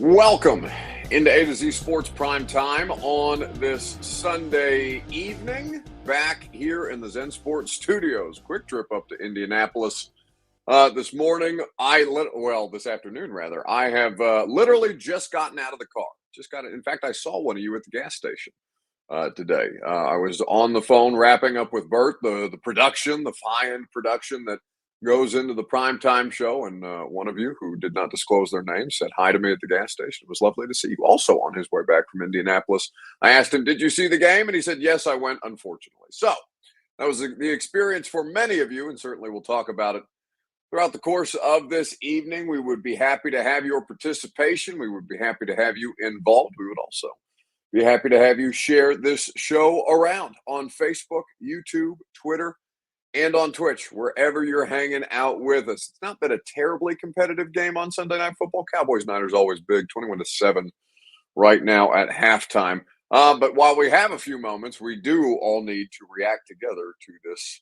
Welcome into A to Z Sports Prime Time on this Sunday evening. Back here in the Zen Sports Studios. Quick trip up to Indianapolis this morning. This afternoon rather. I have literally just gotten out of the car. In fact, I saw one of you at the gas station today. I was on the phone wrapping up with Bert, the production, the fine production that goes into the primetime show, and one of you who did not disclose their name said hi to me at the gas station. It was lovely to see you. Also on his way back from Indianapolis, I asked him, did you see the game? And he said, yes, I went, unfortunately. So that was the experience for many of you, and certainly we'll talk about it throughout the course of this evening. We would be happy to have your participation. We would be happy to have you involved. We would also be happy to have you share this show around on Facebook, YouTube, Twitter, and on Twitch, wherever you're hanging out with us. It's not been a terribly competitive game on Sunday Night Football. Cowboys-Niners always big, 21-7 right now at halftime. But while we have a few moments, we do all need to react together to this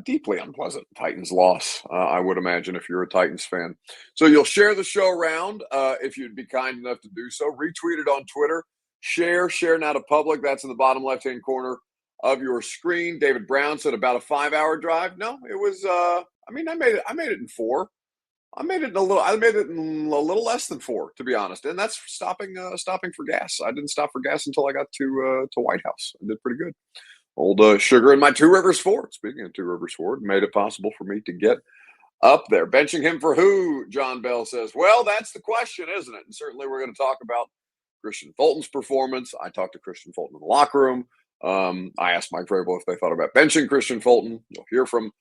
deeply unpleasant Titans loss, I would imagine, if you're a Titans fan. So you'll share the show around if you'd be kind enough to do so. Retweet it on Twitter. Share now to public. That's in the bottom left-hand corner of your screen. David Brown said about a 5-hour drive. No, it was I made it in 4. I made it in a little less than 4, to be honest. And that's stopping for gas. I didn't stop for gas until I got to White House. I did pretty good. Old sugar in my Two Rivers Ford. Speaking of Two Rivers Ford, made it possible for me to get up there. Benching him for who? John Bell says. Well, that's the question, isn't it? And certainly we're going to talk about Kristian Fulton's performance. I talked to Kristian Fulton in the locker room. I asked Mike Vrabel if they thought about benching Kristian Fulton. You'll hear from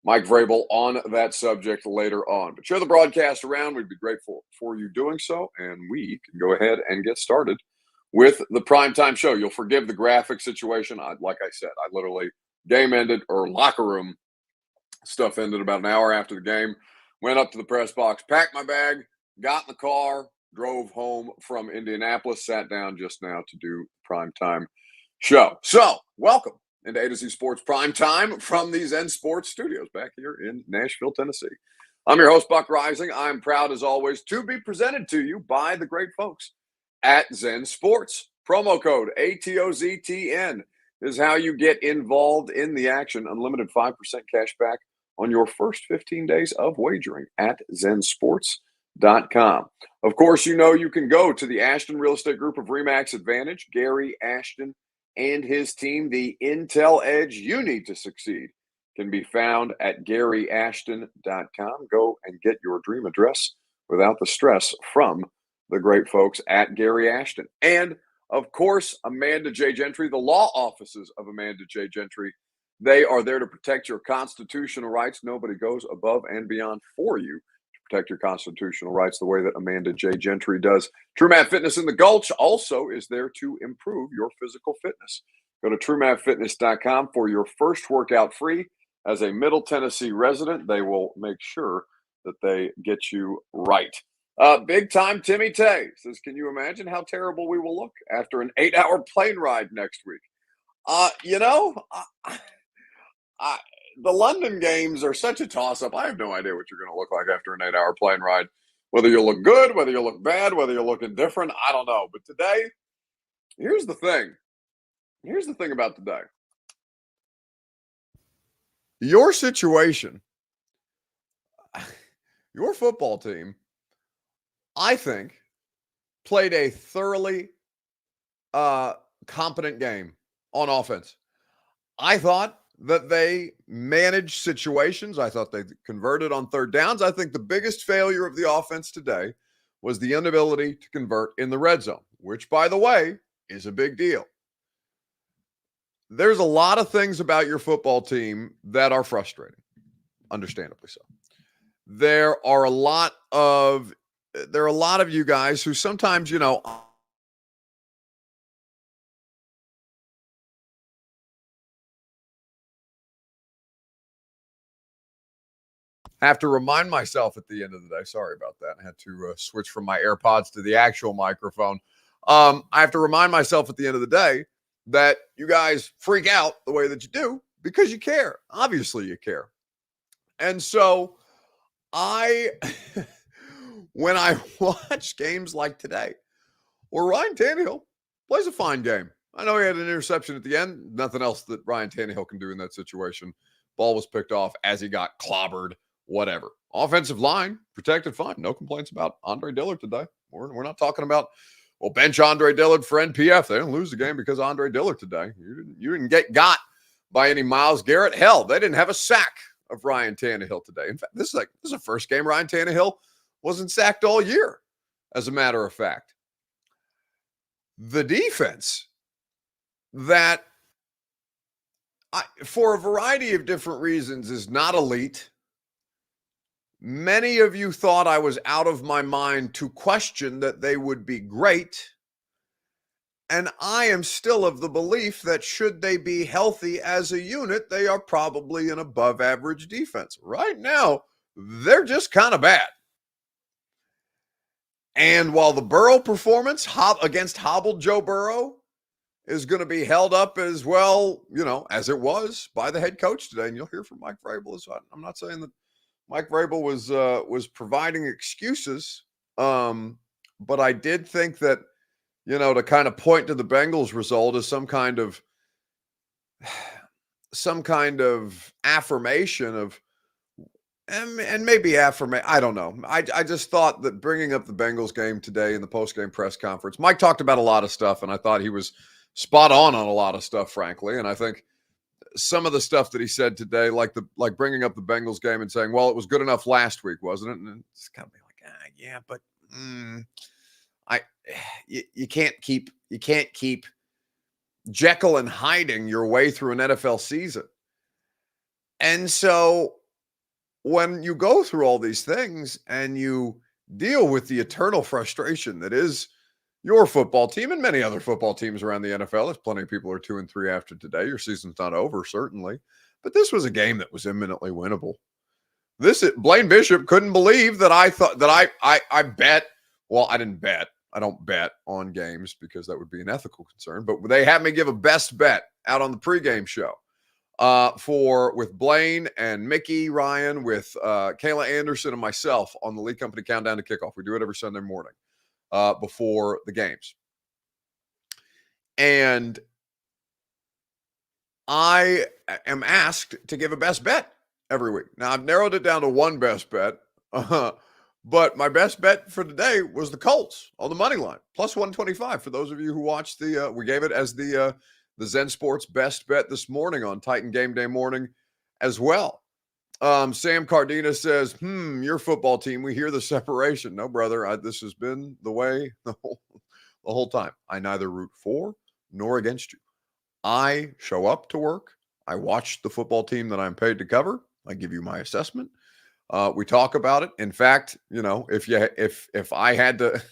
Mike Vrabel on that subject later on. But share the broadcast around. We'd be grateful for you doing so. And we can go ahead and get started with the primetime show. You'll forgive the graphic situation. Like I said, I literally game ended, or locker room stuff ended about an hour after the game. Went up to the press box, packed my bag, got in the car, drove home from Indianapolis, sat down just now to do primetime show. So, welcome into A to Z Sports Prime Time from the Zen Sports Studios back here in Nashville, Tennessee. I'm your host, Buck Rising. I'm proud, as always, to be presented to you by the great folks at Zen Sports. Promo code ATOZTN is how you get involved in the action. Unlimited 5% cash back on your first 15 days of wagering at zensports.com. Of course, you can go to the Ashton Real Estate Group of RE/MAX Advantage. Gary Ashton and his team, the intel edge you need to succeed, can be found at GaryAshton.com. Go and get your dream address without the stress from the great folks at Gary Ashton. And, of course, Amanda J. Gentry, the law offices of Amanda J. Gentry. They are there to protect your constitutional rights. Nobody goes above and beyond for you protect your constitutional rights the way that Amanda J. Gentry does. TrueMath Fitness in the Gulch also is there to improve your physical fitness. Go to TrueMathFitness.com for your first workout free. As a Middle Tennessee resident, they will make sure that they get you right. Big time Timmy Tay says, can you imagine how terrible we will look after an 8-hour plane ride next week? The London games are such a toss-up. I have no idea what you're going to look like after an 8-hour plane ride. Whether you look good, whether you look bad, whether you look indifferent, I don't know. But today, here's the thing. Here's the thing about today. Your situation, your football team, I think, played a thoroughly competent game on offense. I thought that they managed situations. I thought they converted on third downs. I think the biggest failure of the offense today was the inability to convert in the red zone, which, by the way, is a big deal. There's a lot of things about your football team that are frustrating, understandably so. There are a lot of you guys who sometimes, have to remind myself at the end of the day. Sorry about that. I had to switch from my AirPods to the actual microphone. I have to remind myself at the end of the day that you guys freak out the way that you do because you care. Obviously you care. And so when I watch games like today, where Ryan Tannehill plays a fine game. I know he had an interception at the end. Nothing else that Ryan Tannehill can do in that situation. Ball was picked off as he got clobbered, whatever. Offensive line, protected fine. No complaints about Andre Dillard today. We're not talking about, well, bench Andre Dillard for NPF. They didn't lose the game because of Andre Dillard today. You didn't get got by any Myles Garrett. Hell, they didn't have a sack of Ryan Tannehill today. In fact, this is the first game Ryan Tannehill wasn't sacked all year, as a matter of fact. The defense that, for a variety of different reasons, is not elite. Many of you thought I was out of my mind to question that they would be great. And I am still of the belief that should they be healthy as a unit, they are probably an above average defense. Right now, they're just kind of bad. And while the Burrow performance against hobbled Joe Burrow is going to be held up as well, as it was by the head coach today, and you'll hear from Mike Vrabel. I'm not saying that Mike Vrabel was providing excuses, but I did think that, to kind of point to the Bengals result as some kind of affirmation of, and maybe affirmation. I don't know. I just thought that bringing up the Bengals game today in the post-game press conference, Mike talked about a lot of stuff, and I thought he was spot on a lot of stuff, frankly. And I think some of the stuff that he said today, like bringing up the Bengals game and saying, well, it was good enough last week, wasn't it? And it's kind of like, yeah, but you can't keep Jekyll and hiding your way through an NFL season. And so when you go through all these things and you deal with the eternal frustration that is your football team and many other football teams around the NFL, there's plenty of people who are 2-3 after today. Your season's not over, certainly. But this was a game that was imminently winnable. Blaine Bishop couldn't believe that I thought that I bet. Well, I didn't bet. I don't bet on games because that would be an ethical concern. But they had me give a best bet out on the pregame show with Blaine and Mickey Ryan, with Kayla Anderson and myself on the Lee Company Countdown to Kickoff. We do it every Sunday morning before the games. And I am asked to give a best bet every week. Now, I've narrowed it down to one best bet, but my best bet for today was the Colts on the money line, plus 125. For those of you who watched we gave it as the Zen Sports best bet this morning on Titan Game Day morning as well. Sam Cardina says, your football team, we hear the separation. No, brother, this has been the way the whole time. I neither root for nor against you. I show up to work. I watch the football team that I'm paid to cover. I give you my assessment. We talk about it. In fact, if I had to,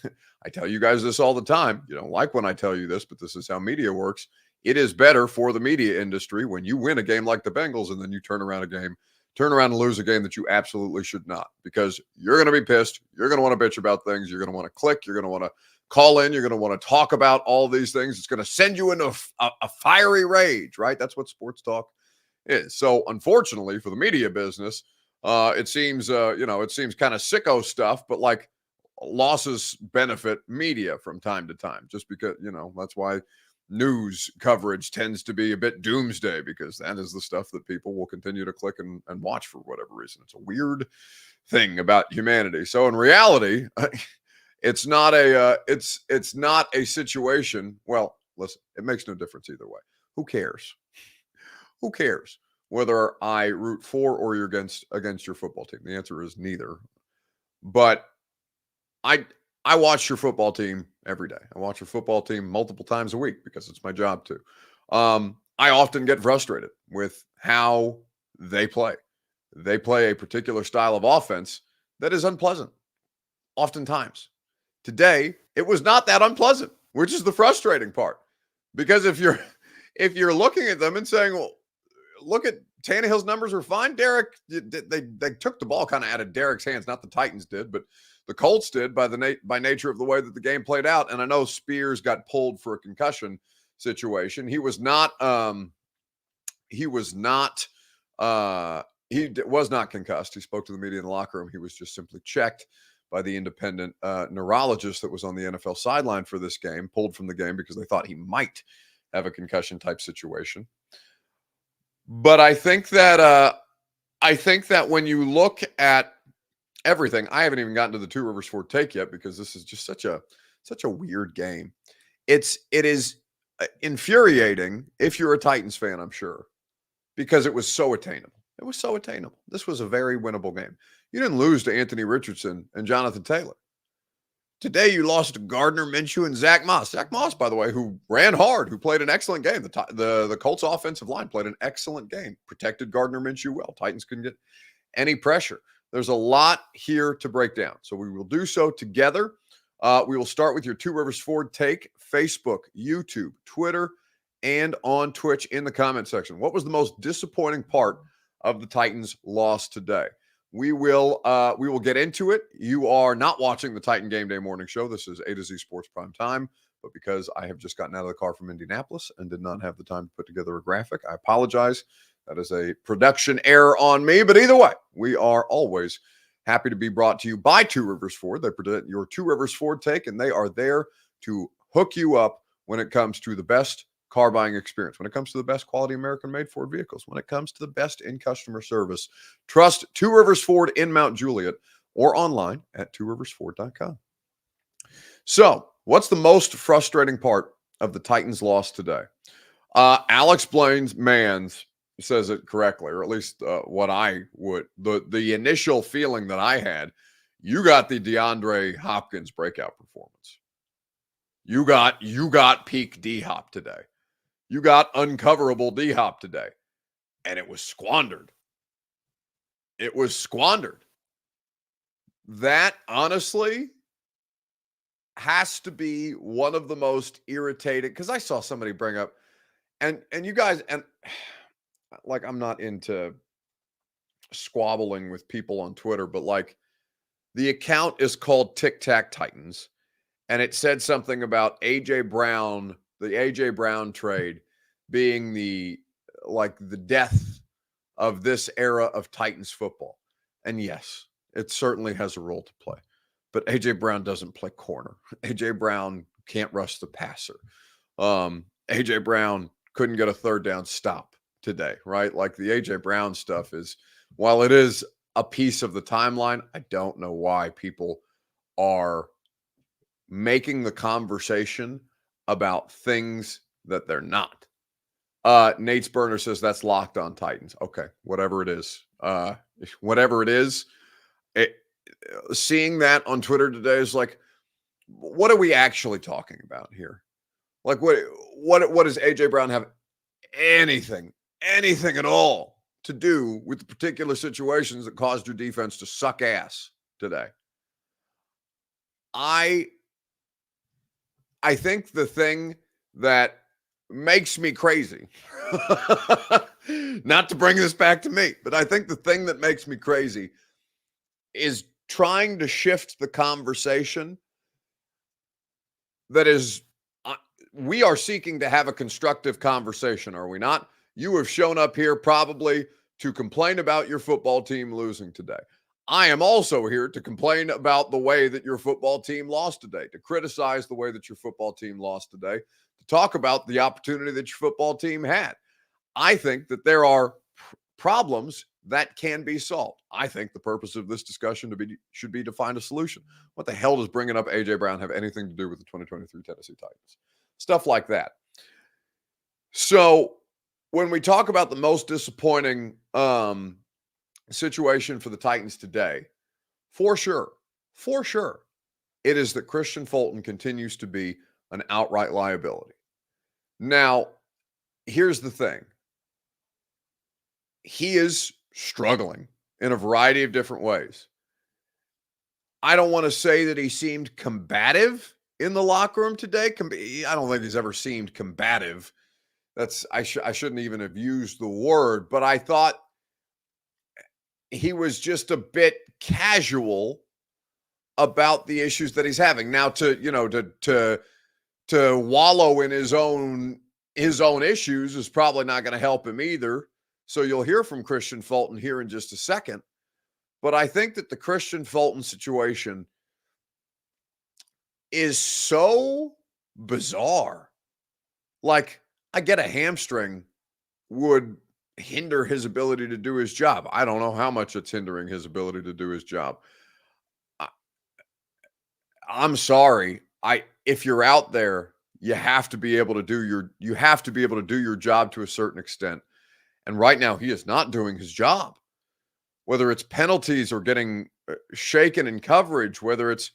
I tell you guys this all the time. You don't like when I tell you this, but this is how media works. It is better for the media industry when you win a game like the Bengals and then you turn around and lose a game that you absolutely should not, because you're going to be pissed. You're going to want to bitch about things. You're going to want to click. You're going to want to call in. You're going to want to talk about all these things. It's going to send you into a fiery rage, right? That's what sports talk is. So unfortunately for the media business, it seems kind of sicko stuff, but like losses benefit media from time to time, just because, that's why news coverage tends to be a bit doomsday, because that is the stuff that people will continue to click and watch for whatever reason. It's a weird thing about humanity. So in reality, it's not a situation. Well, listen, it makes no difference either way. Who cares? Who cares whether I root for or you're against your football team? The answer is neither. But I watch your football team every day. I watch your football team multiple times a week because it's my job to. I often get frustrated with how they play. They play a particular style of offense that is unpleasant, oftentimes. Today, it was not that unpleasant, which is the frustrating part. Because if you're looking at them and saying, well, look at Tannehill's numbers are fine. Derek, they took the ball kind of out of Derek's hands. Not the Titans did, but the Colts did by nature of the way that the game played out. And I know Spears got pulled for a concussion situation. He was not concussed. He spoke to the media in the locker room. He was just simply checked by the independent neurologist that was on the NFL sideline for this game, pulled from the game because they thought he might have a concussion type situation. But I think that when you look at everything, I haven't even gotten to the Two Rivers Ford take yet because this is just such a weird game. It is infuriating if you're a Titans fan, I'm sure, because it was so attainable. It was so attainable. This was a very winnable game. You didn't lose to Anthony Richardson and Jonathan Taylor. Today, you lost to Gardner Minshew and Zach Moss. Zach Moss, by the way, who ran hard, who played an excellent game. The Colts offensive line played an excellent game, protected Gardner Minshew well. Titans couldn't get any pressure. There's a lot here to break down, so we will do so together. We will start with your Two Rivers Ford take, Facebook, YouTube, Twitter, and on Twitch in the comment section. What was the most disappointing part of the Titans' loss today? We will get into it. You are not watching the Titan Game Day Morning Show. This is A to Z Sports Prime Time. But because I have just gotten out of the car from Indianapolis and did not have the time to put together a graphic, I apologize. That is a production error on me. But either way, we are always happy to be brought to you by Two Rivers Ford. They present your Two Rivers Ford take, and they are there to hook you up when it comes to the best car buying experience, when it comes to the best quality American-made Ford vehicles, when it comes to the best in customer service. Trust Two Rivers Ford in Mount Juliet or online at tworiversford.com. So, what's the most frustrating part of the Titans' loss today? Alex Mans says it correctly, or at least what I would. The initial feeling that I had, you got the DeAndre Hopkins breakout performance. You got peak D-Hop today. You got uncoverable D-Hop today. And it was squandered. It was squandered. That, honestly, has to be one of the most irritating, because I saw somebody bring up, and you guys, and like, I'm not into squabbling with people on Twitter, but like, the account is called Tic Tac Titans, and it said something about A.J. Brown, the A.J. Brown trade being the death of this era of Titans football. And yes, it certainly has a role to play. But A.J. Brown doesn't play corner. A.J. Brown can't rush the passer. A.J. Brown couldn't get a third down stop today, right? Like, the A.J. Brown stuff is, while it is a piece of the timeline, I don't know why people are making the conversation about things that they're not. Nate's Burner says that's Locked On Titans. Okay, whatever it is. Seeing that on Twitter today is like, what are we actually talking about here? Like, what does A.J. Brown have anything at all to do with the particular situations that caused your defense to suck ass today? I think the thing that makes me crazy, not to bring this back to me, but I think the thing that makes me crazy is trying to shift the conversation that is, we are seeking to have a constructive conversation, are we not? You have shown up here probably to complain about your football team losing today. I am also here to complain about the way that your football team lost today, to criticize the way that your football team lost today, to talk about the opportunity that your football team had. I think that there are problems that can be solved. I think the purpose of this discussion should be to find a solution. What the hell does bringing up A.J. Brown have anything to do with the 2023 Tennessee Titans? Stuff like that. So when we talk about the most disappointing situation for the Titans today, for sure, it is that Kristian Fulton continues to be an outright liability. Now, here's the thing. He is struggling in a variety of different ways. I don't want to say that he seemed combative in the locker room today. I don't think he's ever seemed combative. I shouldn't even have used the word, but I thought he was just a bit casual about the issues that he's having. Now, to wallow in his own issues is probably not going to help him either. So you'll hear from Kristian Fulton here in just a second. But I think that the Kristian Fulton situation is so bizarre. Like, I get a hamstring would hinder his ability to do his job. I don't know how much it's hindering his ability to do his job. I'm sorry. If you're out there, you have to be able to do your job to a certain extent. And right now he is not doing his job. Whether it's penalties or getting shaken in coverage, whether it's,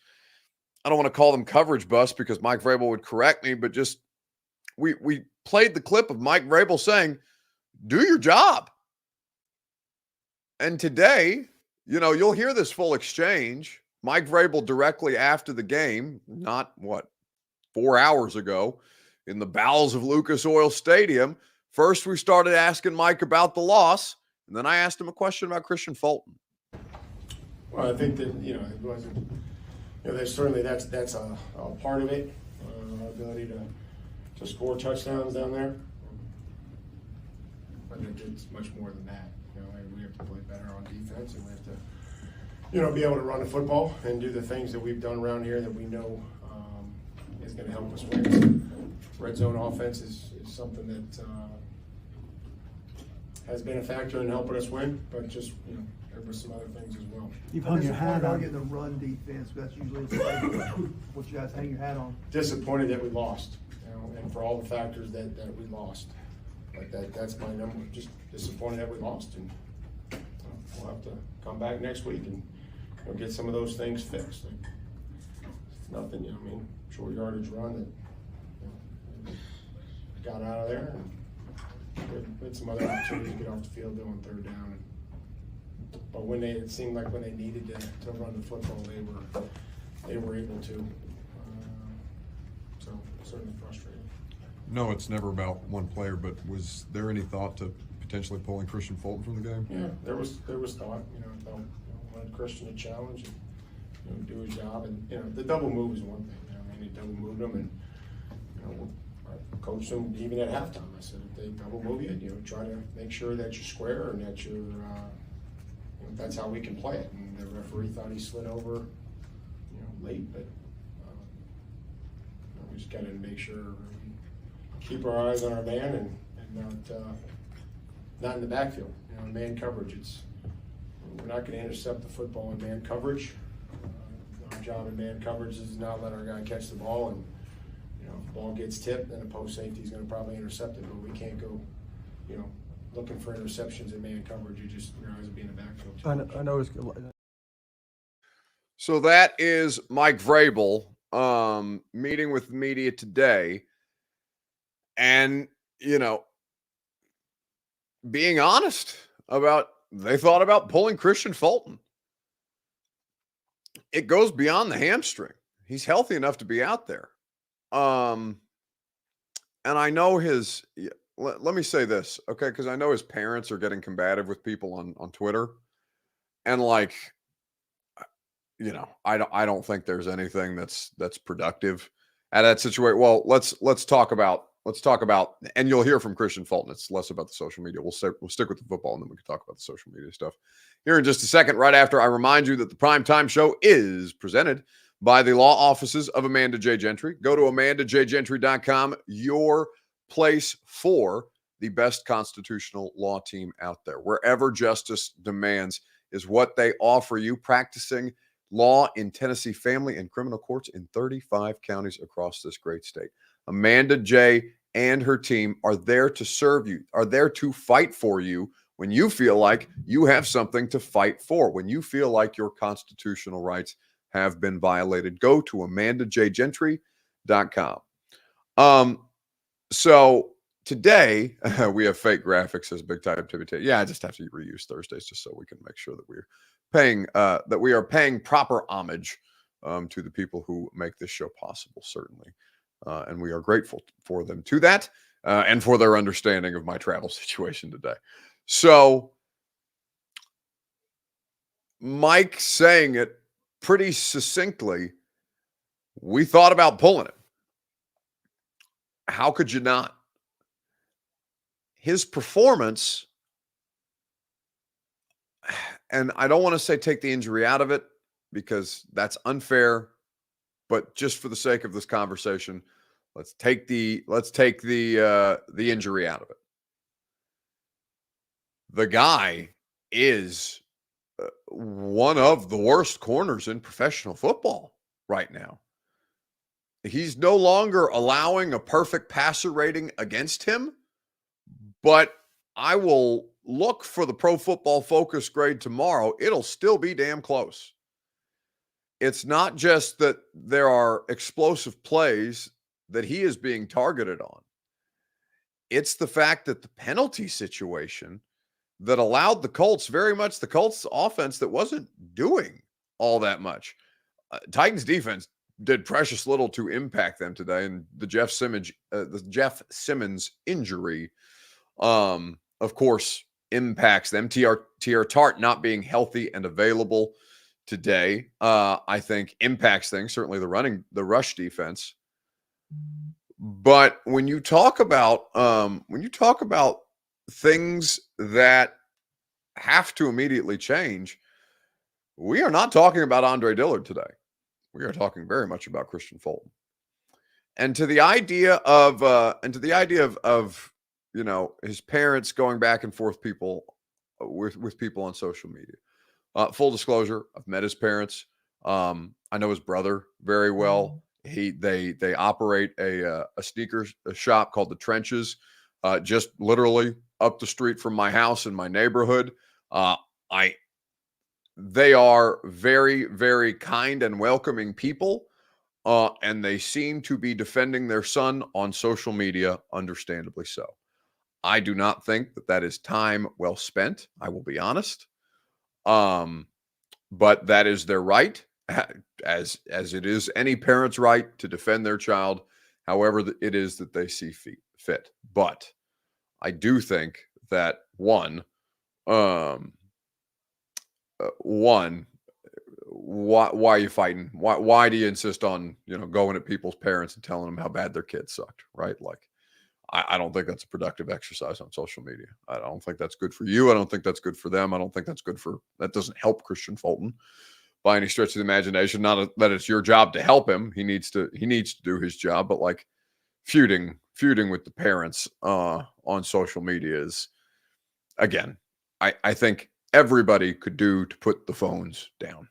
I don't want to call them coverage busts because Mike Vrabel would correct me, but just we played the clip of Mike Vrabel saying, "Do your job." And today, you'll hear this full exchange. Mike Vrabel directly after the game, not 4 hours ago, in the bowels of Lucas Oil Stadium. First, we started asking Mike about the loss, and then I asked him a question about Kristian Fulton. Well, I think that it wasn't. There's certainly that's a part of it, our ability to score touchdowns down there. But it's much more than that. We have to play better on defense, and we have to, be able to run the football and do the things that we've done around here that we know is going to help us win. Red zone offense is something that has been a factor in helping us win, but just there were some other things as well. You've hung your hat on getting the run defense. That's usually what you guys hang your hat on. Disappointed that we lost, and for all the factors that we lost. But that's my number. Just disappointed that we lost, and we'll have to come back next week and get some of those things fixed. It's nothing, short yardage run that got out of there, and we had some other opportunities to get off the field on third down. But it seemed like when they needed to run the football, they were able to. So certainly frustrating. No, it's never about one player, but was there any thought to potentially pulling Kristian Fulton from the game? Yeah, there was thought. I wanted Kristian to challenge and do his job, and the double move is one thing. He double moved him, and I coached him even at halftime. I said, if they double move you, try to make sure that you're square and that you're. That's how we can play it. And the referee thought he slid over, late, but we just got to make sure we keep our eyes on our man and not in the backfield. Man coverage. We're not going to intercept the football in man coverage. Our job in man coverage is not let our guy catch the ball, and if the ball gets tipped, then a post safety is going to probably intercept it. But we can't go, looking for interceptions in man coverage. Your eyes will be in the backfield. I know it's good. So that is Mike Vrabel meeting with the media today, and being honest about they thought about pulling Kristian Fulton. It goes beyond the hamstring. He's healthy enough to be out there. And I know let me say this, okay, because I know his parents are getting combative with people on Twitter. And I don't think there's anything that's productive at that situation. Well, let's talk about, and you'll hear from Kristian Fulton. It's less about the social media. We'll stick with the football, and then we can talk about the social media stuff here in just a second. Right after I remind you that the Primetime Show is presented by the law offices of Amanda J. Gentry. Go to AmandaJGentry.com, your place for the best constitutional law team out there. Wherever justice demands is what they offer you, practicing law in Tennessee family and criminal courts in 35 counties across this great state. Amanda J. and her team are there to serve you, are there to fight for you when you feel like you have something to fight for, when you feel like your constitutional rights have been violated. Go to AmandaJGentry.com. So today we have fake graphics as big time activity. Yeah, I just have to reuse Thursdays just so we can make sure that we are paying proper homage to the people who make this show possible, certainly. And we are grateful for them to that and for their understanding of my travel situation today. So Mike saying it pretty succinctly, we thought about pulling it. How could you not? His performance, and I don't want to say take the injury out of it because that's unfair, but just for the sake of this conversation, let's take the injury out of it. The guy is one of the worst corners in professional football right now. He's no longer allowing a perfect passer rating against him, but I will look for the Pro Football Focus grade tomorrow. It'll still be damn close. It's not just that there are explosive plays that he is being targeted on. It's the fact that the penalty situation that allowed the Colts, very much the Colts offense that wasn't doing all that much. Titans defense did precious little to impact them today, and the Jeff Simmons injury, of course, impacts them. T.R. Tart not being healthy and available today, I think impacts things. Certainly the rush defense. But when you talk about things that have to immediately change, we are not talking about Andre Dillard today. We are talking very much about Kristian Fulton. And to the idea of his parents going back and forth with people on social media. Full disclosure, I've met his parents. I know his brother very well. They operate a sneaker shop called The Trenches, just literally up the street from my house in my neighborhood. They are very, very kind and welcoming people, and they seem to be defending their son on social media, understandably so. I do not think that is time well spent. I will be honest. But that is their right, as it is any parent's right to defend their child, however it is that they see fit. But I do think that why are you fighting? Why do you insist on going at people's parents and telling them how bad their kids sucked? Right? Like, I don't think that's a productive exercise on social media. I don't think that's good for you. I don't think that's good for them. I don't think that doesn't help Kristian Fulton by any stretch of the imagination. Not that it's your job to help him. He needs to do his job, but like feuding with the parents on social media is, again, I think everybody could do to put the phones down.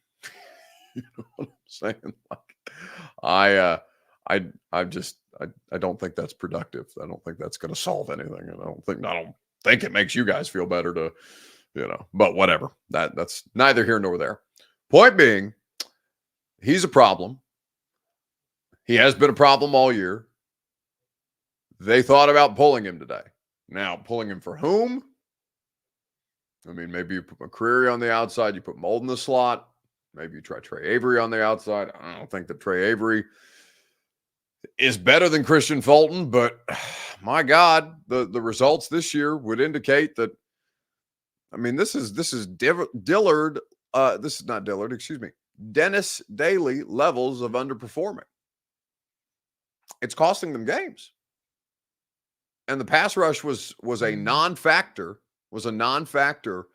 You know what I'm saying? Like, I don't think that's productive. I don't think that's going to solve anything. And I don't think it makes you guys feel better to, but whatever. That's neither here nor there. Point being, he's a problem. He has been a problem all year. They thought about pulling him today. Now, pulling him for whom? I mean, maybe you put McCreary on the outside, you put Mold in the slot. Maybe you try Trey Avery on the outside. I don't think that Trey Avery is better than Kristian Fulton, but my God, the results this year would indicate that. I mean, this is Dillard. This is not Dillard. Excuse me, Dennis Daly levels of underperforming. It's costing them games, and the pass rush was a non-factor. Was a non-factor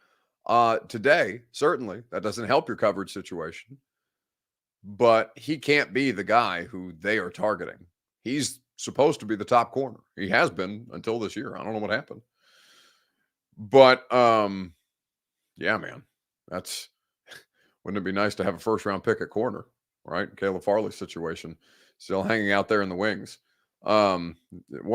today. Certainly, that doesn't help your coverage situation. But he can't be the guy who they are targeting. He's supposed to be the top corner. He has been until this year. I don't know what happened. But, yeah, man. Wouldn't it be nice to have a first-round pick at corner, right? Caleb Farley's situation still hanging out there in the wings. One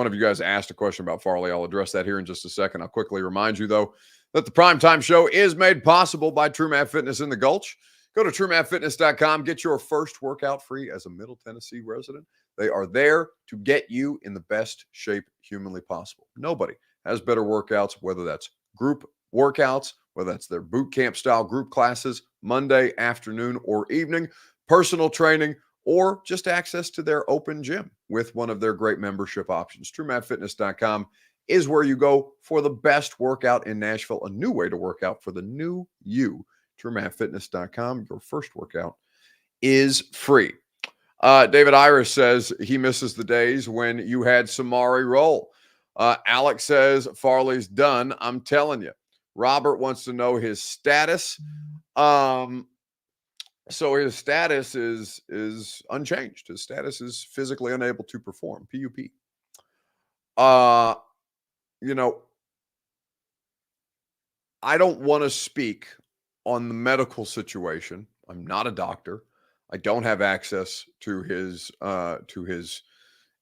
of you guys asked a question about Farley. I'll address that here in just a second. I'll quickly remind you, though, that the Primetime Show is made possible by TrueMath Fitness in the Gulch. Go to TrueMathFitness.com. Get your first workout free as a Middle Tennessee resident. They are there to get you in the best shape humanly possible. Nobody has better workouts, whether that's group workouts, whether that's their boot camp style group classes, Monday afternoon or evening, personal training, or just access to their open gym with one of their great membership options. TrueMathFitness.com is where you go for the best workout in Nashville, a new way to work out for the new you. TrueMathFitness.com. Your first workout is free. David Iris says he misses the days when you had Samari roll. Alex says Farley's done. I'm telling you. Robert wants to know his status. So his status is unchanged. His status is physically unable to perform. PUP. Uh, you know, I don't want to speak on the medical situation. I'm not a doctor. I don't have access to his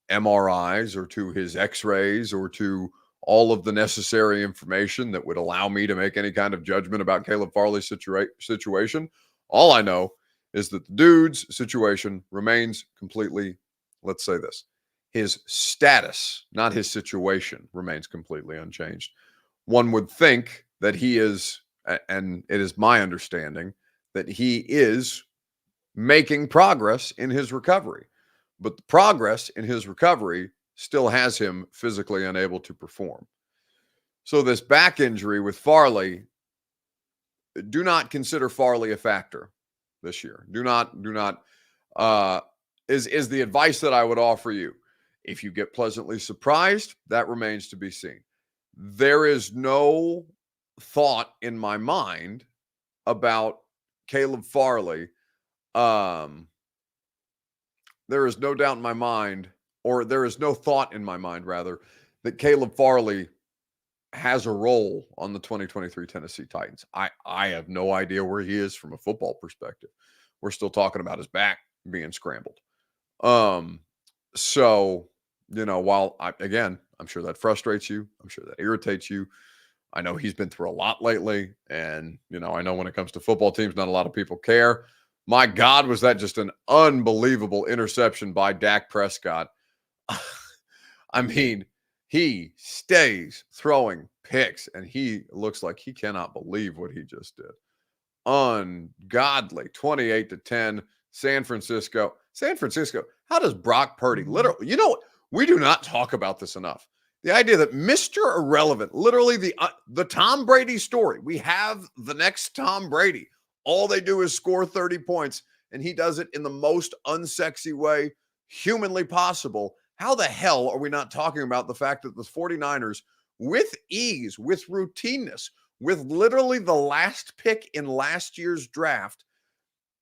MRIs or to his X-rays or to all of the necessary information that would allow me to make any kind of judgment about Caleb Farley's situation. All I know is that the dude's situation remains completely, let's say this, his status, not his situation, remains completely unchanged. One would think that he is, and it is my understanding that he is making progress in his recovery. But the progress in his recovery still has him physically unable to perform. So this back injury with Farley, do not consider Farley a factor this year. Do not is the advice that I would offer you. If you get pleasantly surprised, that remains to be seen. There is no thought in my mind about Caleb Farley. There is no doubt in my mind, or there is no thought in my mind, rather, that Caleb Farley has a role on the 2023 Tennessee Titans. I have no idea where he is from a football perspective. We're still talking about his back being scrambled. So, while I'm sure that frustrates you. I'm sure that irritates you. I know he's been through a lot lately. And, I know when it comes to football teams, not a lot of people care. My God, was that just an unbelievable interception by Dak Prescott? I mean, he stays throwing picks, and he looks like he cannot believe what he just did. Ungodly. 28-10, San Francisco. How does Brock Purdy literally, we do not talk about this enough. The idea that Mr. Irrelevant, literally the Tom Brady story. We have the next Tom Brady. All they do is score 30 points, and he does it in the most unsexy way humanly possible. How the hell are we not talking about the fact that the 49ers, with ease, with routineness, with literally the last pick in last year's draft,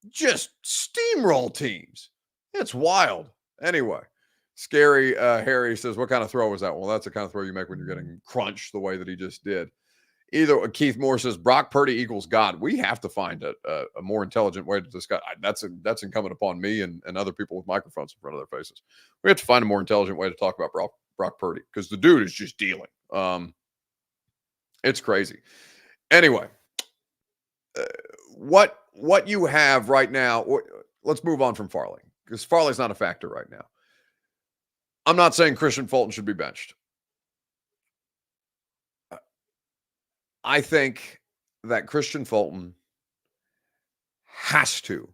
just steamroll teams? It's wild. Anyway, Scary Harry says, what kind of throw was that? Well, that's the kind of throw you make when you're getting crunched the way that he just did. Keith Moore says Brock Purdy equals God. We have to find a more intelligent way to discuss. That's incumbent upon me and other people with microphones in front of their faces. We have to find a more intelligent way to talk about Brock Purdy, because the dude is just dealing. It's crazy. Anyway, what you have right now, let's move on from Farley, because Farley's not a factor right now. I'm not saying Kristian Fulton should be benched. I think that Kristian Fulton has to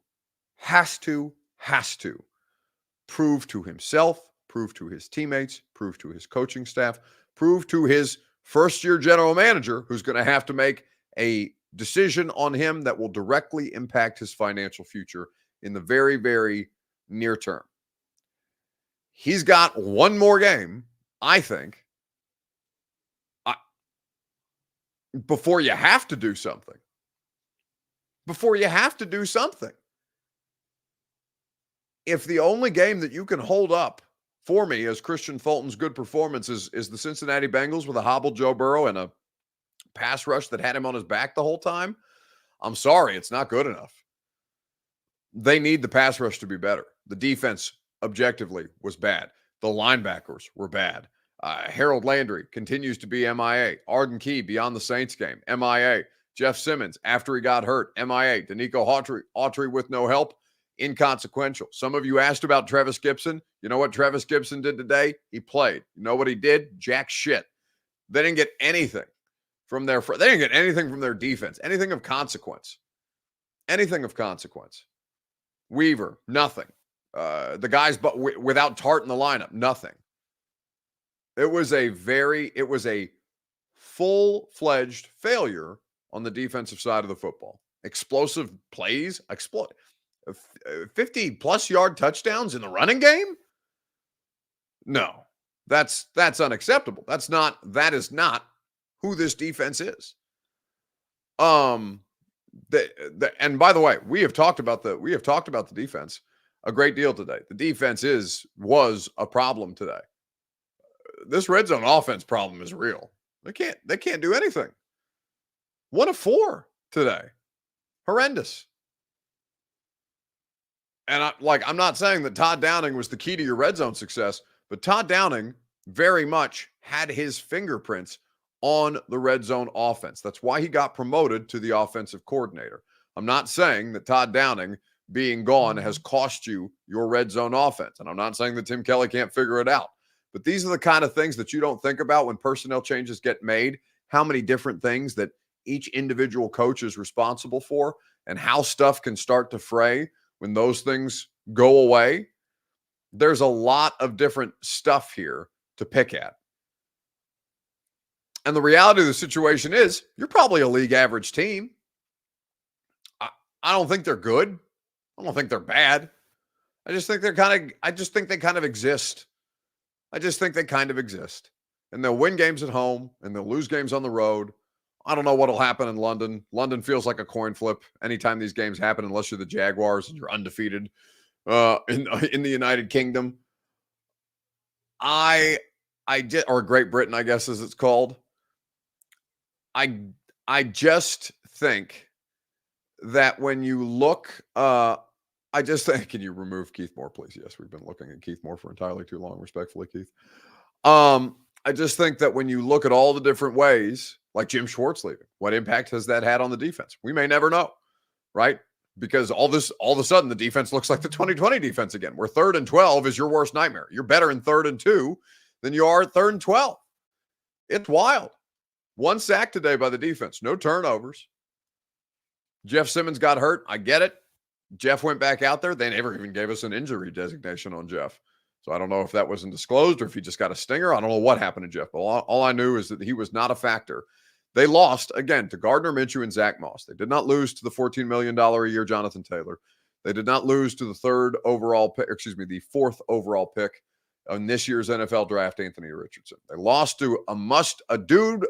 prove to himself, prove to his teammates, prove to his coaching staff, prove to his first-year general manager, who's going to have to make a decision on him that will directly impact his financial future in the very, very near term. He's got one more game, I think, before you have to do something. If the only game that you can hold up for me as Kristian Fulton's good performance is the Cincinnati Bengals with a hobbled Joe Burrow and a pass rush that had him on his back the whole time, I'm sorry, it's not good enough. They need the pass rush to be better. The defense, objectively, was bad. The linebackers were bad. Harold Landry continues to be MIA. Arden Key, beyond the Saints game, MIA. Jeff Simmons, after he got hurt, MIA. Danico Autry with no help, inconsequential. Some of you asked about Travis Gibson. You know what Travis Gibson did today? He played. You know what he did? Jack shit. They didn't get anything from their defense. Anything of consequence. Weaver, nothing. The guys without Tart in the lineup, nothing. It was a full-fledged failure on the defensive side of the football. Explosive plays, 50-plus yard touchdowns in the running game? No, that's unacceptable. That is not who this defense is. And by the way, we have talked about the defense a great deal today. The defense was a problem today. This red zone offense problem is real. They can't do anything. 1 of 4 today. Horrendous. And I'm not saying that Todd Downing was the key to your red zone success, but Todd Downing very much had his fingerprints on the red zone offense. That's why he got promoted to the offensive coordinator. I'm not saying that Todd Downing being gone has cost you your red zone offense. And I'm not saying that Tim Kelly can't figure it out. But these are the kind of things that you don't think about when personnel changes get made, how many different things that each individual coach is responsible for, and how stuff can start to fray when those things go away. There's a lot of different stuff here to pick at. And the reality of the situation is you're probably a league average team. I don't think they're good. I don't think they're bad. I just think they kind of exist. I just think they kind of exist. And they'll win games at home and they'll lose games on the road. I don't know what'll happen in London. London feels like a coin flip anytime these games happen, unless you're the Jaguars and you're undefeated in the United Kingdom. Or Great Britain, I guess, as it's called. I just think that when you look, can you remove Keith Moore, please? Yes, we've been looking at Keith Moore for entirely too long, respectfully, Keith. I just think that when you look at all the different ways, like Jim Schwartz leaving, what impact has that had on the defense? We may never know, right? Because all of a sudden, the defense looks like the 2020 defense again, where 3rd and 12 is your worst nightmare. You're better in 3rd and 2 than you are at 3rd and 12. It's wild. 1 sack today by the defense. No turnovers. Jeff Simmons got hurt. I get it. Jeff went back out there. They never even gave us an injury designation on Jeff. So I don't know if that wasn't disclosed or if he just got a stinger. I don't know what happened to Jeff. But all I knew is that he was not a factor. They lost, again, to Gardner Minshew and Zach Moss. They did not lose to the $14 million a year Jonathan Taylor. They did not lose to the 4th overall pick in this year's NFL draft, Anthony Richardson. They lost to a dude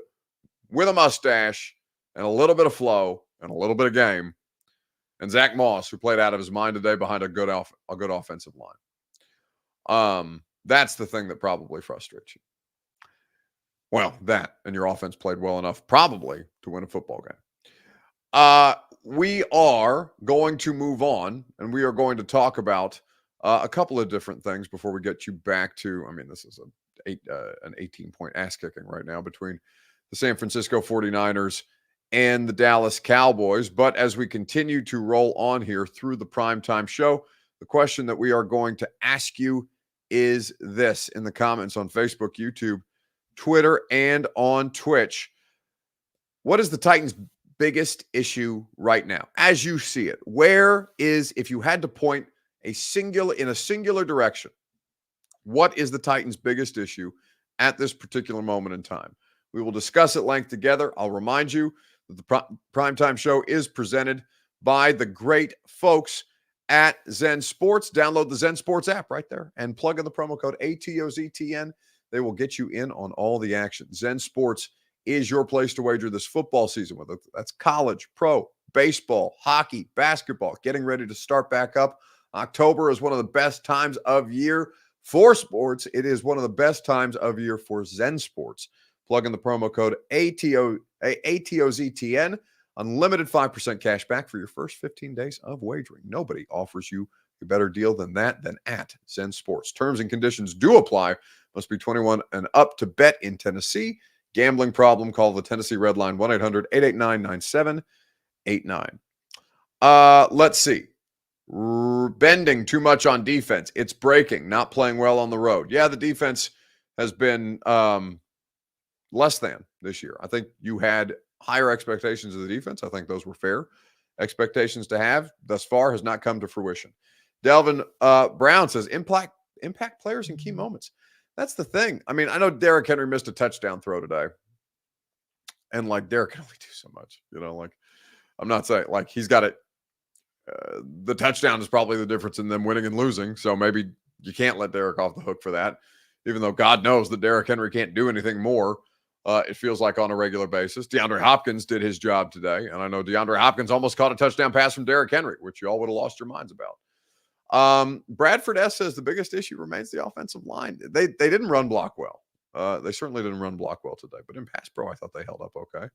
with a mustache and a little bit of flow and a little bit of game, and Zach Moss, who played out of his mind today behind a good offensive line. That's the thing that probably frustrates you. Well, that and your offense played well enough probably to win a football game. We are going to move on, and we are going to talk about a couple of different things before we get you back to, this is an 18-point ass kicking right now between the San Francisco 49ers and the Dallas Cowboys. But as we continue to roll on here through the primetime show, the question that we are going to ask you is this in the comments on Facebook, YouTube, Twitter, and on Twitch. What is the Titans' biggest issue right now, as you see it? If you had to point in a singular direction, what is the Titans' biggest issue at this particular moment in time? We will discuss at length together. I'll remind you that the primetime show is presented by the great folks at Zen Sports. Download the Zen Sports app right there and plug in the promo code ATOZTN. They will get you in on all the action. Zen Sports is your place to wager this football season, whether that's college, pro, baseball, hockey, basketball, getting ready to start back up. October is one of the best times of year for sports. It is one of the best times of year for Zen Sports. Plug in the promo code ATOZTN. Unlimited 5% cash back for your first 15 days of wagering. Nobody offers you a better deal than that than at Zen Sports. Terms and conditions do apply. Must be 21 and up to bet in Tennessee. Gambling problem, call the Tennessee Red Line, 1-800-889-9789. Let's see. Bending too much on defense. It's breaking, not playing well on the road. Yeah, the defense has been less than this year. I think you had higher expectations of the defense. I think those were fair expectations to have. Thus far has not come to fruition. Delvin Brown says, impact players in key moments. That's the thing. I know Derrick Henry missed a touchdown throw today. And Derrick can only do so much. I'm not saying he's got it. The touchdown is probably the difference in them winning and losing. So maybe you can't let Derrick off the hook for that, even though God knows that Derrick Henry can't do anything more it feels like on a regular basis. DeAndre Hopkins did his job today, and I know DeAndre Hopkins almost caught a touchdown pass from Derrick Henry, which you all would have lost your minds about. Bradford S. says the biggest issue remains the offensive line. They didn't run block well. They certainly didn't run block well today, but in pass pro, I thought they held up okay.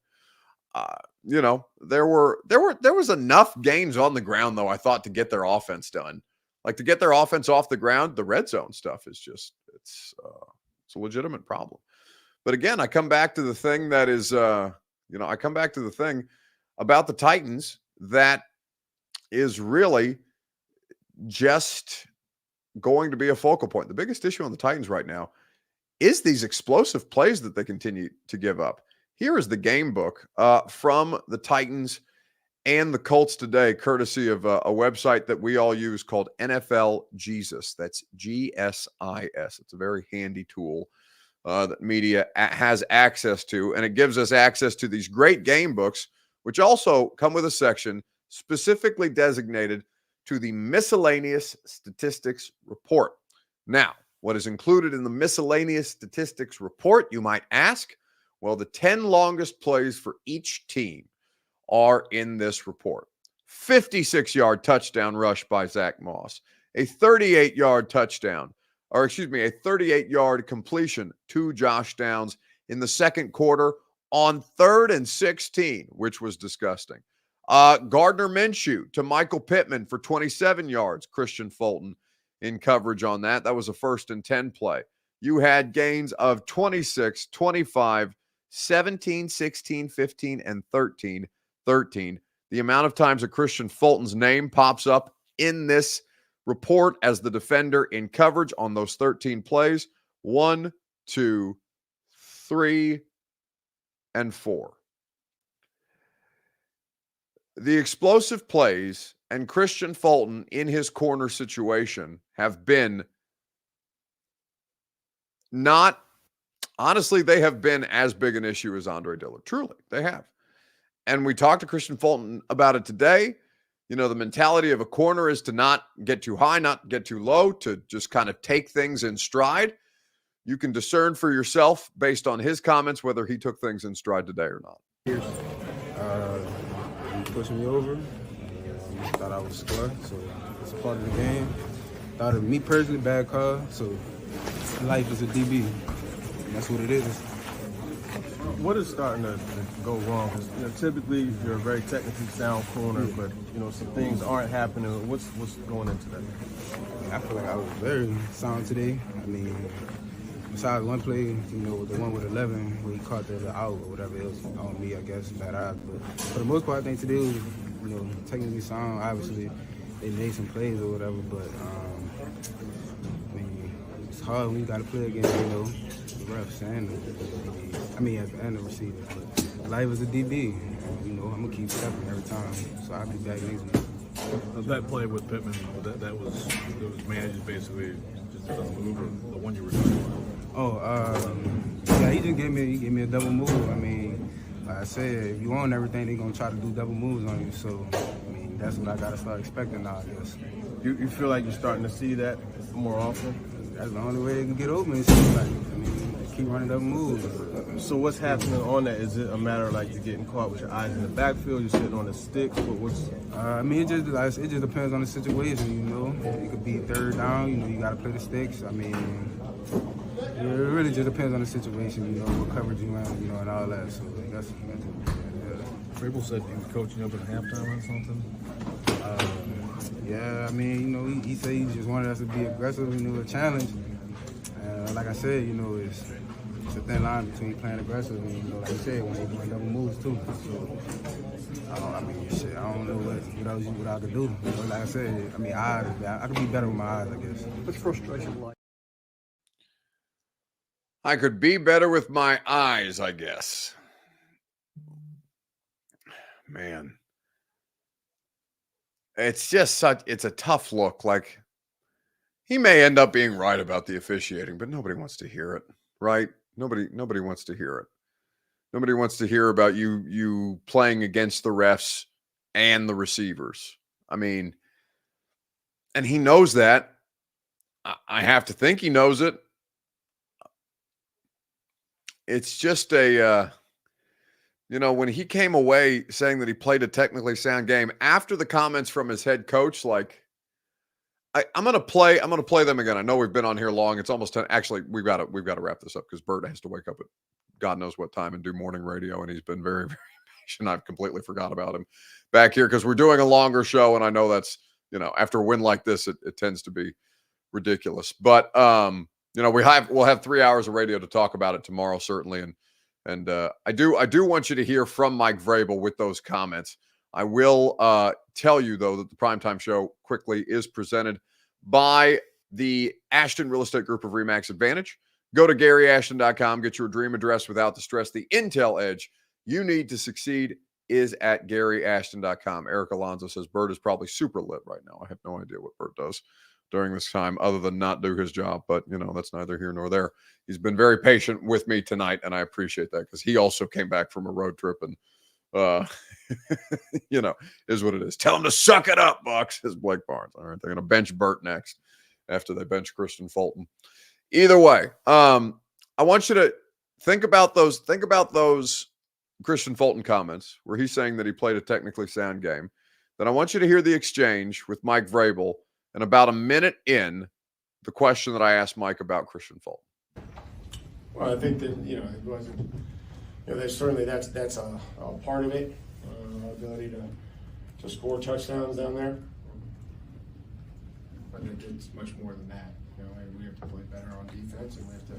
There was enough gains on the ground, though, I thought, to get their offense done. Like, to get their offense off the ground, the red zone stuff is just, it's a legitimate problem. But again, I come back to the thing that is, I come back to the thing about the Titans that is really just going to be a focal point. The biggest issue on the Titans right now is these explosive plays that they continue to give up. Here is the game book from the Titans and the Colts today, courtesy of a website that we all use called NFL Jesus. That's GSIS. It's a very handy tool that media has access to, and it gives us access to these great game books, which also come with a section specifically designated to the miscellaneous statistics report. Now, what is included in the miscellaneous statistics report, you might ask? Well, the 10 longest plays for each team are in this report. 56-yard touchdown rush by Zach Moss, a 38-yard touchdown, a 38-yard completion to Josh Downs in the second quarter on 3rd and 16, which was disgusting. Gardner Minshew to Michael Pittman for 27 yards. Kristian Fulton in coverage on that. That was a 1st and 10 play. You had gains of 26, 25, 17, 16, 15, and 13. The amount of times that Kristian Fulton's name pops up in this report as the defender in coverage on those 13 plays, 1, 2, 3, and 4. The explosive plays and Kristian Fulton in his corner situation have been not, honestly, they have been as big an issue as Andre Dillard. Truly, they have. And we talked to Kristian Fulton about it today. The mentality of a corner is to not get too high, not get too low, to just kind of take things in stride. You can discern for yourself based on his comments whether he took things in stride today or not. He pushed me over. Thought I was score, so it's a part of the game. Thought of me personally, bad call. So life is a DB. That's what it is. What is starting to go wrong? Because typically you're a very technically sound corner, but some things aren't happening. What's going into that? I feel like I was very sound today. I mean, besides one play, the one with 11 where he caught the out or whatever, it was on me, I guess, bad odds. But for the most part, I think today was, technically sound. Obviously, they made some plays or whatever, but I mean, it's hard when you got to play against, the refs and the receivers. But life is a DB. I'm gonna keep stepping every time, so I'll be back next week. That play with Pittman, that was managed basically just doesn't move, or the one you were talking about? Yeah, he gave me a double move. I mean, like I said, if you own everything, they're gonna try to do double moves on you. So, I mean, that's what I gotta start expecting now, I guess. You feel like you're starting to see that more often? That's the only way they can get open. It seems like, keep running double moves. So what's happening on that? Is it a matter of you're getting caught with your eyes in the backfield, you're sitting on a stick? I mean, it just depends on the situation. It could be 3rd down. You got to play the sticks. I mean, it really just depends on the situation. What coverage you in, and all that. So that's Vrabel said he was coaching up at halftime or something. Yeah, I mean, he said he just wanted us to be aggressive, a challenge. Like I said, it's a thin line between playing aggressive and, like you said, when they're doing double moves too. So, I don't know what I could do. Like I said, I could be better with my eyes, I guess. What's frustration like? I could be better with my eyes, I guess. Man. It's just it's a tough look. Like, he may end up being right about the officiating, but nobody wants to hear it, right? Nobody wants to hear it. Nobody wants to hear about you playing against the refs and the receivers. I mean, and he knows that. I have to think he knows it. it's just when he came away saying that he played a technically sound game after the comments from his head coach, like I'm gonna play them again. I know we've been on here long. It's almost 10. Actually, we've got to wrap this up because Bert has to wake up at God knows what time and do morning radio, and he's been very, very patient. I've completely forgot about him back here because we're doing a longer show, and I know that's after a win like this, it tends to be ridiculous. But we'll have 3 hours of radio to talk about it tomorrow, certainly, and I do want you to hear from Mike Vrabel with those comments. I will tell you, though, that the Primetime Show quickly is presented by the Ashton Real Estate Group of RE/MAX Advantage. Go to GaryAshton.com, get your dream address without the stress. The intel edge you need to succeed is at GaryAshton.com. Eric Alonso says Bert is probably super lit right now. I have no idea what Bert does during this time other than not do his job, but that's neither here nor there. He's been very patient with me tonight, and I appreciate that because he also came back from a road trip and is what it is. Tell him to suck it up, Bucks, says Blake Barnes. All right, they're going to bench Bert next after they bench Kristian Fulton. Either way, I want you to think about those Kristian Fulton comments where he's saying that he played a technically sound game. Then I want you to hear the exchange with Mike Vrabel, and about a minute in, the question that I asked Mike about Kristian Fulton. Well, I think that it wasn't. There's certainly that's a part of it, ability to score touchdowns down there. But it's much more than that. We have to play better on defense, and we have to,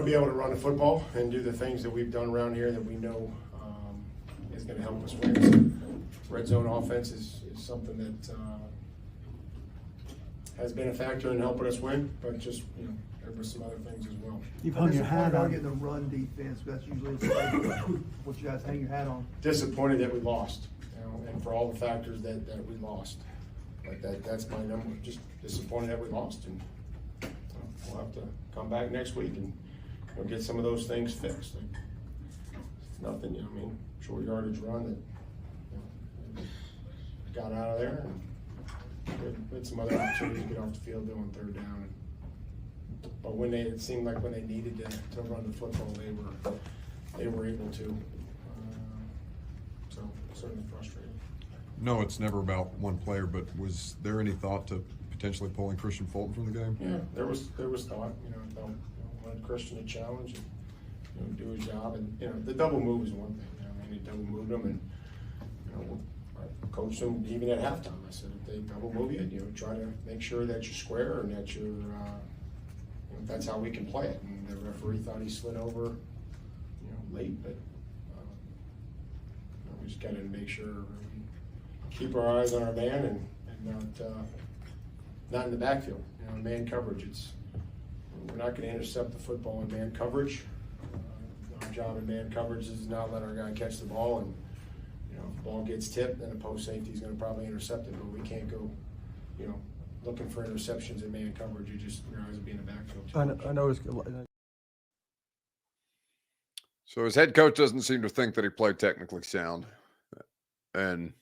be able to run the football and do the things that we've done around here that we know is going to help us win. So red zone offense is something that has been a factor in helping us win, but just there were some other things as well. You've hung your hat on getting the run defense. That's usually what you guys hang your hat on. Disappointed that we lost, and for all the factors that we lost. Like that's my number. Just disappointed that we lost, and we'll have to come back next week and get some of those things fixed. Like, it's nothing, short yardage run that got out of there, and we had some other opportunities to get off the field doing third down. But it seemed like when they needed to run the football, they were able to. So certainly frustrating. No, it's never about one player, but was there any thought to potentially pulling Kristian Fulton from the game? Yeah, there was thought. I thought wanted Kristian to challenge and do his job, and the double move is one thing. He double moved him, and I coached him even at halftime. I said, if they double move you, try to make sure that you're square and that you're. That's how we can play it. And the referee thought he slid over, late, but we just got to make sure we keep our eyes on our man and not in the backfield. Man coverage. We're not going to intercept the football in man coverage. Our job in man coverage is not let our guy catch the ball, and if the ball gets tipped, then the post safety is going to probably intercept it. But we can't go, looking for interceptions in man coverage. Your eyes will be in the backfield. I know. So his head coach doesn't seem to think that he played technically sound, and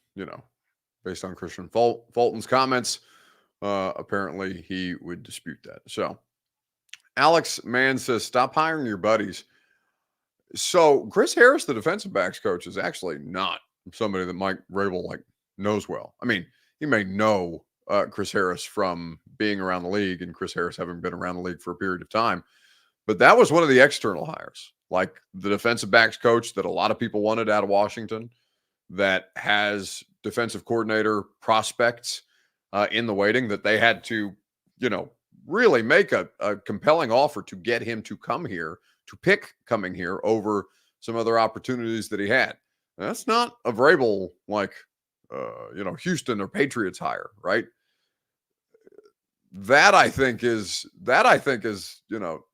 based on Kristian Fulton's comments, apparently he would dispute that. So Alex Mann says, "Stop hiring your buddies." So Chris Harris, the defensive backs coach, is actually not somebody that Mike Vrabel knows well. I mean, he may know Chris Harris from being around the league, and Chris Harris having been around the league for a period of time. But that was one of the external hires, like the defensive backs coach that a lot of people wanted out of Washington, that has defensive coordinator prospects in the waiting, that they had to, really make a compelling offer to get him to come here, to pick coming here over some other opportunities that he had. And that's not a Vrabel Houston or Patriots hire, right? That I think is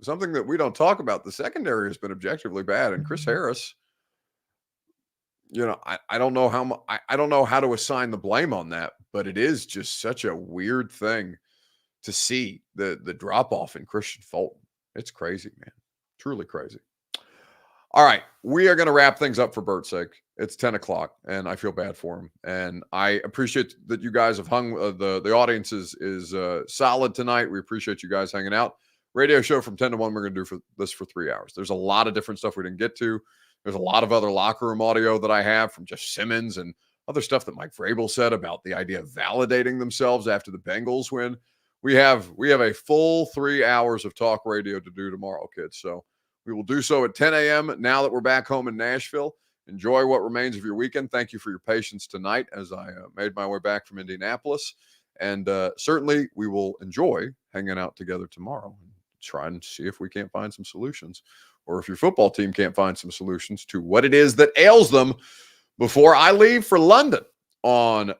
something that we don't talk about. The secondary has been objectively bad, and Chris Harris, I don't know how to assign the blame on that, but it is just such a weird thing to see the drop off in Kristian Fulton. It's crazy, man. Truly crazy. All right, we are going to wrap things up for Bert's sake. It's 10 o'clock, and I feel bad for him. And I appreciate that you guys have hung. The audience is solid tonight. We appreciate you guys hanging out. radio show from 10 to 1. We're going to do this for 3 hours. There's a lot of different stuff we didn't get to. There's a lot of other locker room audio that I have from just Simmons and other stuff that Mike Vrabel said about the idea of validating themselves after the Bengals win. We have a full 3 hours of talk radio to do tomorrow, kids. So we will do so at 10 a.m. now that we're back home in Nashville. Enjoy what remains of your weekend. Thank you for your patience tonight as I made my way back from Indianapolis. And certainly we will enjoy hanging out together tomorrow and try and see if we can't find some solutions, or if your football team can't find some solutions to what it is that ails them before I leave for London on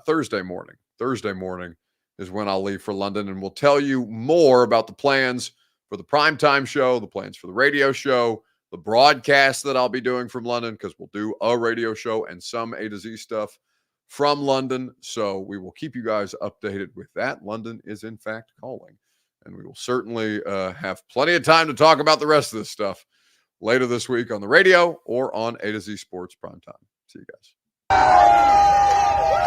Thursday morning. Thursday morning is when I'll leave for London, and we'll tell you more about the plans for the primetime show, the plans for the radio show, the broadcast that I'll be doing from London, because we'll do a radio show and some A to Z stuff from London. So we will keep you guys updated with that. London is in fact calling, and we will certainly have plenty of time to talk about the rest of this stuff later this week on the radio or on A to Z Sports Primetime. See you guys.